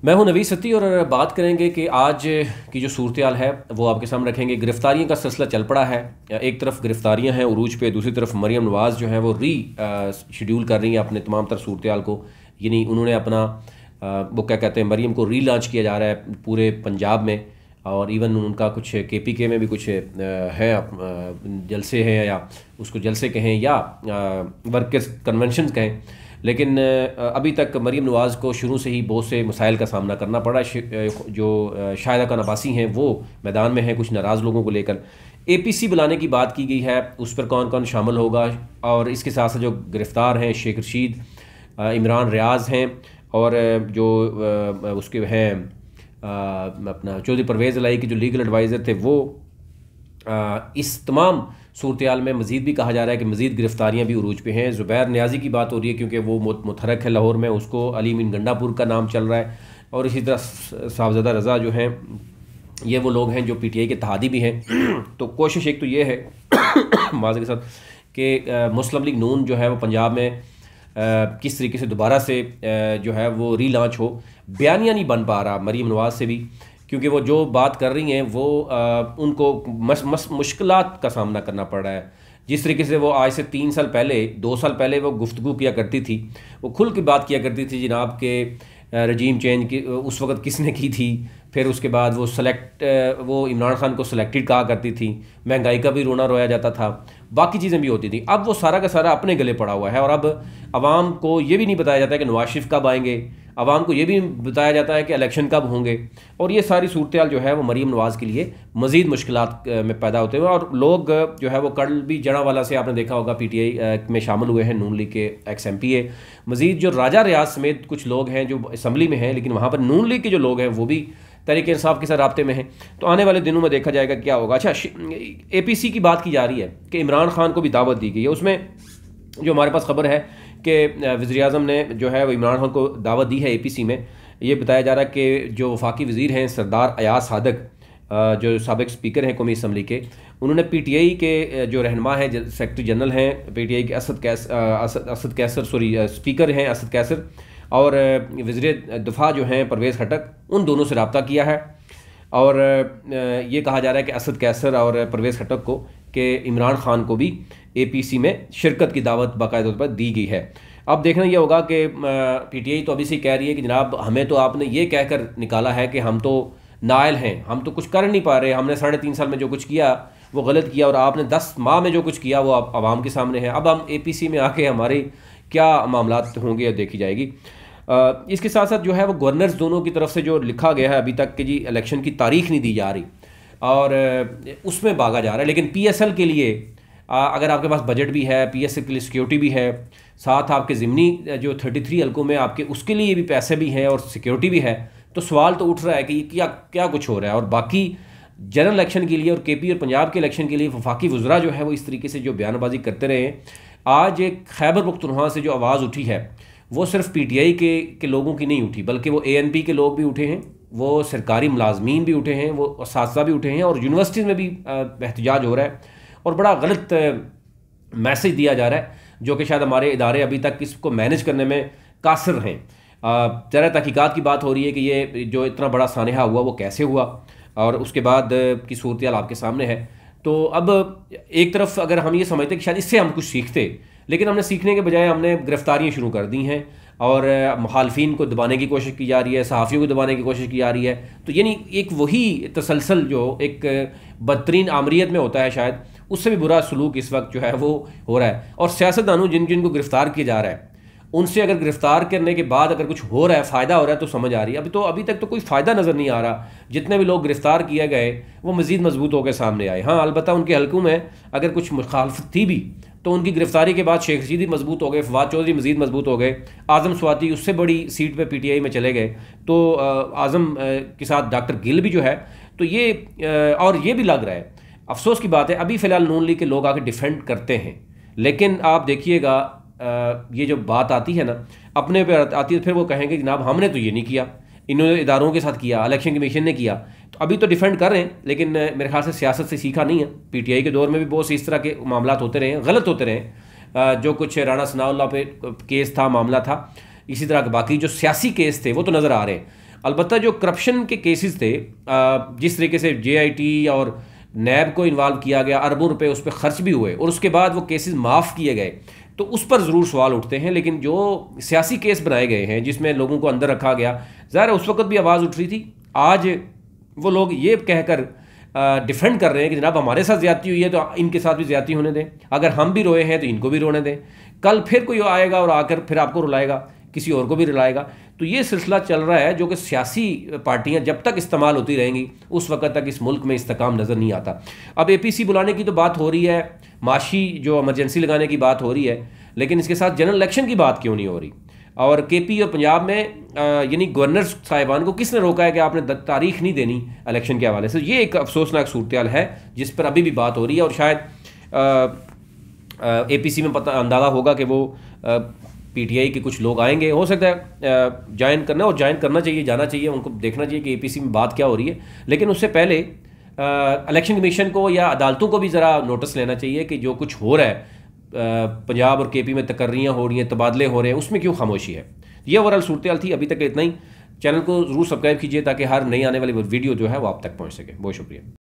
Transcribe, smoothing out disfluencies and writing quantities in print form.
मैं हूं नवीद सती और बात करेंगे कि आज की जो सूरत हाल है वो आपके सामने रखेंगे। गिरफ्तारियों का सिलसिला चल पड़ा है। एक तरफ गिरफ्तारियां हैं उरूज पे, दूसरी तरफ मरियम नवाज़ जो है वो शेड्यूल कर रही हैं अपने तमाम तर सूरत हाल को। यानी उन्होंने अपना वो क्या कहते हैं, मरियम को लॉन्च किया जा रहा है पूरे पंजाब में, और इवन उनका कुछ KPK में भी कुछ है जलसे हैं, या उसको जलसे कहें या वर्कर्स कन्वेंशन कहें। लेकिन अभी तक मरियम नवाज़ को शुरू से ही बहुत से मसाइल का सामना करना पड़ा। जो शाहिदा खान अब्बासी हैं वो मैदान में हैं कुछ नाराज़ लोगों को लेकर। APC बुलाने की बात की गई है, उस पर कौन कौन शामिल होगा, और इसके साथ साथ जो गिरफ़्तार हैं शेख रशीद, इमरान रियाज हैं, और जो उसके हैं अपना चौधरी परवेज़ इलाही के जो लीगल एडवाइज़र थे वो। इस तमाम सूरत हाल में मज़ीद भी कहा जा रहा है कि मज़ीद गिरफ्तारियाँ भी उरूज पे हैं। ज़ुबैर नियाज़ी की बात हो रही है क्योंकि वो मुतहरक है लाहौर में, उसको अली मीन गंडापुर का नाम चल रहा है। और इसी तरह साहबज़ादा रज़ा जो हैं ये वो लोग हैं जो PTI के इत्तेहादी भी हैं। तो कोशिश एक तो ये है माज़ के साथ कि मुस्लिम लीग नून जो है वो पंजाब में किस तरीके से दोबारा से जो है वो लॉन्च हो। बयानिया नहीं बन पा रहा मरियम नवाज़ से भी, क्योंकि वो जो बात कर रही हैं वो उनको मुश्किलात का सामना करना पड़ रहा है। जिस तरीके से वो आज से 3 साल पहले 2 साल पहले वो गुफ्तगू किया करती थी, वो खुल के बात किया करती थी जनाब के रजीम चेंज की उस वक़्त किसने की थी, फिर उसके बाद वो इमरान खान को सिलेक्टेड कहा करती थी, महंगाई का भी रोना रोया जाता था, बाकी चीज़ें भी होती थी। अब वो सारा का सारा अपने गले पड़ा हुआ है, और अब आवाम को ये भी नहीं बताया जाता है कि नवाज शरीफ कब आएंगे, आवाम को ये भी बताया जाता है कि इलेक्शन कब होंगे। और ये सारी सूरत हाल जो है वो मरीम नवाज़ के लिए मज़ीद मुश्किलात में पैदा होते हुए, और लोग जो है वो कल भी जड़ावाला से आपने देखा होगा PTI में शामिल हुए हैं नून लीग के ex-MPA। मज़ीद जो राजा रियाज समेत कुछ लोग हैं जो असम्बली में हैं, लेकिन वहाँ पर नून लीग के जो लोग हैं वो भी तहरीक इंसाफ के साथ राब्ते में हैं। तो आने वाले दिनों में देखा जाएगा क्या होगा। अच्छा, APC की बात की जा रही है कि इमरान खान को भी दावत दी गई है। उसमें जो हमारे पास खबर है कि वज़ीर-ए-आज़म ने जो है वो इमरान खान को दावत दी है APC में। ये बताया जा रहा है कि जो वफाकी वज़ीर हैं सरदार अयाज सादक, जो साबिक़ स्पीकर हैं कौमी असम्बली के, उन्होंने PTI के जो रहनुमा हैं सेक्रेटरी जनरल हैं PTI के स्पीकर हैं असद कैसर, और वज़ीर दिफा जो हैं परवेज़ खटक, उन दोनों से रब्ता किया है। और ये कहा जा रहा है कि असद कैसर और परवेज़ खटक को कि इमरान खान को भी APC में शिरकत की दावत बाकायदा तौर पर दी गई है। अब देखना यह होगा कि PTI तो अभी से कह रही है कि जनाब हमें तो आपने ये कहकर निकाला है कि हम तो नायल हैं, हम तो कुछ कर नहीं पा रहे, हमने 3.5 साल में जो कुछ किया वो गलत किया, और आपने 10 माह में जो कुछ किया वो आवाम के सामने है। अब हम APC में आके हमारे क्या मामलात होंगे देखी जाएगी। इसके साथ साथ जो है वो गवर्नर्स दोनों की तरफ से जो लिखा गया है अभी तक कि जी इलेक्शन की तारीख नहीं दी जा रही, और उसमें भागा जा रहा है। लेकिन PSL के लिए अगर आपके पास बजट भी है, PSL के लिए सिक्योरिटी भी है, साथ आपके ज़िमनी जो 33 हल्कों में आपके उसके लिए भी पैसे भी हैं और सिक्योरिटी भी है, तो सवाल तो उठ रहा है कि क्या क्या कुछ हो रहा है। और बाकी जनरल इलेक्शन के लिए और KP और पंजाब के इलेक्शन के लिए वफाकी वज़रा जो है वो इस तरीके से जो बयानबाजी करते रहे। आज एक खैबर पख्तूनख्वा से जो आवाज़ उठी है वो सिर्फ PTI के लोगों की नहीं उठी, बल्कि वो ANP के लोग भी उठे हैं, वो सरकारी मुलाजमीन भी उठे हैं, वो असातिज़ा भी उठे हैं, और यूनिवर्सिटीज़ में भी एहतजाज हो रहा है, और बड़ा गलत मैसेज दिया जा रहा है जो कि शायद हमारे इदारे अभी तक इसको मैनेज करने में कासिर हैं। ज़रा तहकीकात की बात हो रही है कि ये जो इतना बड़ा सानहा हुआ वो कैसे हुआ, और उसके बाद की सूरत हाल आपके सामने है। तो अब एक तरफ अगर हम ये समझते कि शायद इससे हम कुछ सीखते, लेकिन हमने सीखने के बजाय हमने गिरफ्तारियाँ शुरू कर दी हैं, और मुखालफिन को दबाने की कोशिश की जा रही है, सहाफ़ियों को दबाने की कोशिश की जा रही है। तो यानी एक वही तसलसल जो एक बदतरीन आमरीत में होता है, शायद उससे भी बुरा सलूक इस वक्त जो है वो हो रहा है। और सियासतदानों जिनको गिरफ़्तार किया जा रहा है, उनसे अगर गिरफ़्तार करने के बाद अगर कुछ हो रहा है, फ़ायदा हो रहा है, तो समझ आ रही है। अभी तक तो कोई फ़ायदा नज़र नहीं आ रहा। जितने भी लोग गिरफ़्तार किए गए वो मज़ीद मजबूत होकर सामने आए। हाँ, अलबत्ता उनके हल्कों में अगर कुछ मुखालफत थी भी तो उनकी गिरफ्तारी के बाद शेख रशीद मजबूत हो गए, फवाद चौधरी मज़ीद मजबूत हो गए, आज़म स्वाति उससे बड़ी सीट पे PTI में चले गए, तो आज़म के साथ डॉक्टर गिल भी जो है, तो ये और ये भी लग रहा है। अफसोस की बात है अभी फ़िलहाल नून लीग के लोग आके डिफेंड करते हैं, लेकिन आप देखिएगा ये जो बात आती है ना अपने पे आती है, फिर वो कहेंगे जनाब हमने तो ये नहीं किया, इन्होंने इदारों के साथ किया, इलेक्शन कमीशन ने किया। तो अभी तो डिफेंड कर रहे हैं, लेकिन मेरे ख्याल से सियासत से सीखा नहीं है। PTI के दौर में भी बहुत से इस तरह के मामलात होते रहे, गलत होते रहे। जो कुछ राणा सनाउल्लाह पे केस था, मामला था, इसी तरह के बाकी जो सियासी केस थे वो तो नज़र आ रहे हैं। अलबत्ता जो करप्शन के केसेस थे, जिस तरीके से JIT और नैब को इन्वॉल्व किया गया, अरबों रुपए उस पर खर्च भी हुए और उसके बाद वो केसेस माफ़ किए गए, तो उस पर ज़रूर सवाल उठते हैं। लेकिन जो सियासी केस बनाए गए हैं जिसमें लोगों को अंदर रखा गया, ज़ाहिर है उस वक्त भी आवाज़ उठ रही थी। आज वो लोग ये कहकर डिफेंड कर रहे हैं कि जनाब हमारे साथ ज़्यादती हुई है तो इनके साथ भी ज़्यादती होने दें, अगर हम भी रोए हैं तो इनको भी रोने दें। कल फिर कोई आएगा और आकर फिर आपको रुलाएगा, किसी और को भी रुलाएगा। तो ये सिलसिला चल रहा है जो कि सियासी पार्टियां जब तक इस्तेमाल होती रहेंगी उस वक्त तक इस मुल्क में इस्तेकाम नज़र नहीं आता। अब APC बुलाने की तो बात हो रही है, माशी जो इमरजेंसी लगाने की बात हो रही है, लेकिन इसके साथ जनरल इलेक्शन की बात क्यों नहीं हो रही? और KP और पंजाब में यानी गवर्नर साहिबान को किसने रोका है कि आपने तारीख नहीं देनी इलेक्शन के हवाले से? ये एक अफसोसनाक सूरत है जिस पर अभी भी बात हो रही है। और शायद APC में पता अंदाज़ा होगा कि वो PTI के कुछ लोग आएंगे, हो सकता है ज्वाइन करना, और ज्वाइन करना चाहिए, जाना चाहिए, उनको देखना चाहिए कि APC में बात क्या हो रही है। लेकिन उससे पहले इलेक्शन कमीशन को या अदालतों को भी ज़रा नोटिस लेना चाहिए कि जो कुछ हो रहा है पंजाब और KP में तकर्रियाँ हो रही हैं, तबादले हो रहे हैं, उसमें क्यों खामोशी है। ये ओवरऑल सूरत हाल थी। अभी तक इतना ही। चैनल को ज़रूर सब्सक्राइब कीजिए ताकि हर नई आने वाली वीडियो जो है वो आप तक पहुँच सके। बहुत शुक्रिया।